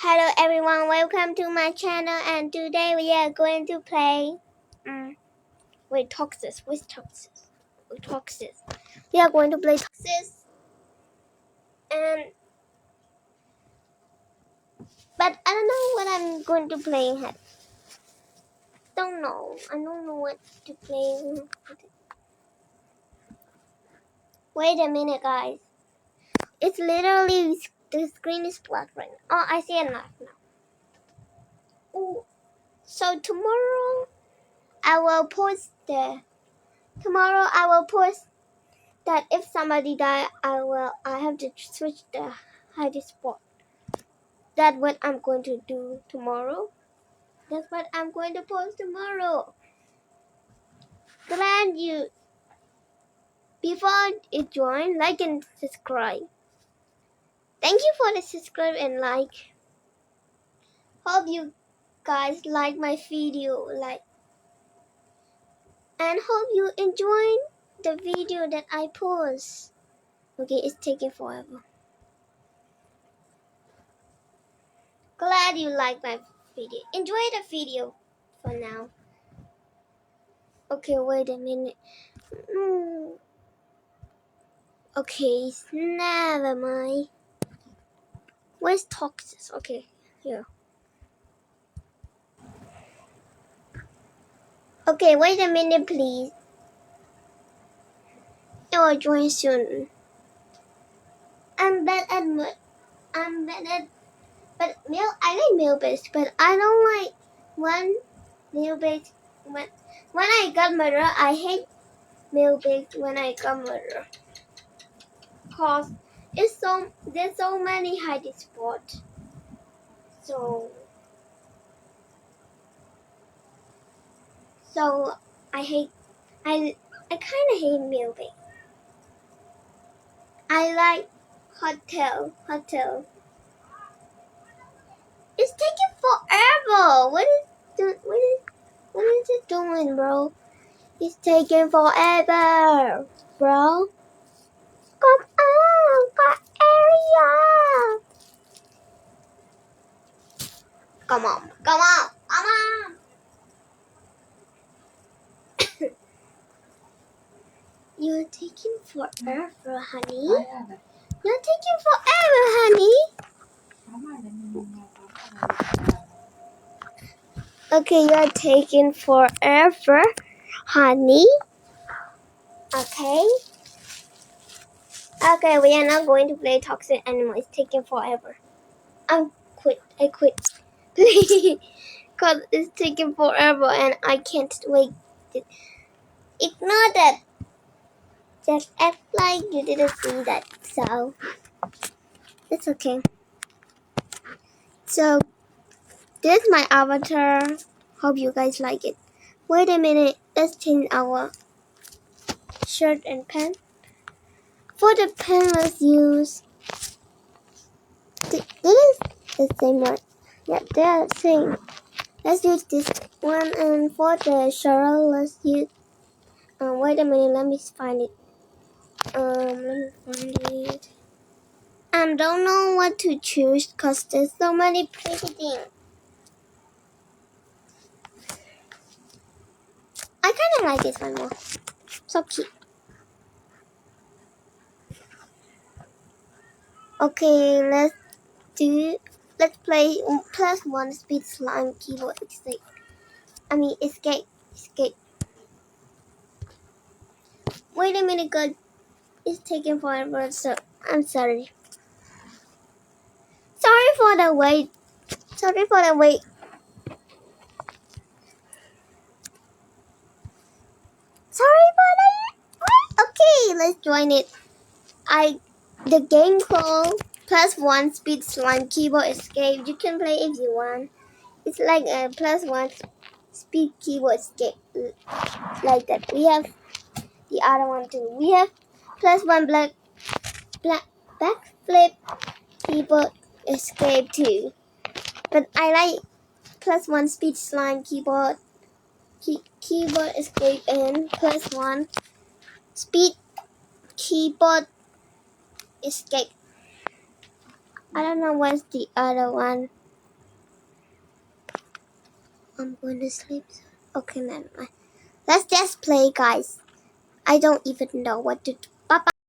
Hello everyone, welcome to my channel and today we are going to play Toxis. We are going to play Toxis and but I don't know what I'm going to play yet. I don't know what to play. Wait a minute guys. It's literally the screen is black right now. Oh, I see enough now. Ooh. So tomorrow I will post that if somebody die, I have to switch the hiding spot. That's what I'm going to do tomorrow. That's what I'm going to post tomorrow. Glad you, before you join, like and subscribe. Thank you for the subscribe and like. Hope you guys like my video, and hope you enjoy the video that I post. Okay, it's taking forever. Glad you like my video. Enjoy the video for now. Okay, wait a minute. Okay, never mind. Where's Toxis? Okay, here. Okay, wait a minute, please. I will join soon. I'm bad at but I like meal based, but I don't like one meal based. When I got murder, I hate meal based when I got murder. Cause there's so many hiding spots. So I kind of hate meal based. I like hotel. It's taking forever. What is it doing, bro? It's taking forever, bro. Come on, got area. Come on. You're taking forever, honey. You're taking forever, honey. Okay, you're taking forever, honey. Okay, we are not going to play toxic anymore. It's taking forever. I quit. Because it's taking forever and I can't wait. Ignore that. Just act like you didn't see that. So, it's okay. So, this is my avatar. Hope you guys like it. Wait a minute. Let's change our shirt and pen. For the pen, let's use... This is the same one. Yeah, they are the same. Let's use this one. And for the shirt, let's use... wait a minute. Let me find it. I don't know what to choose because there's so many pretty things. I kind of like this one more. So cute. Okay, let's play +1 speed slime keyboard escape. Escape. Wait a minute, God. It's taking forever, so I'm sorry. Sorry for the wait. Sorry for the wait. Okay, let's join it. The game called +1 speed slime keyboard escape. You can play if you want. It's like a +1 speed keyboard escape, like that. We have the other one too. We have +1 backflip keyboard escape too. But I like +1 speed slime keyboard escape and +1 speed keyboard escape. I don't know what's the other one. I'm going to sleep. Okay, never mind. Let's just play, guys. I don't even know what to do.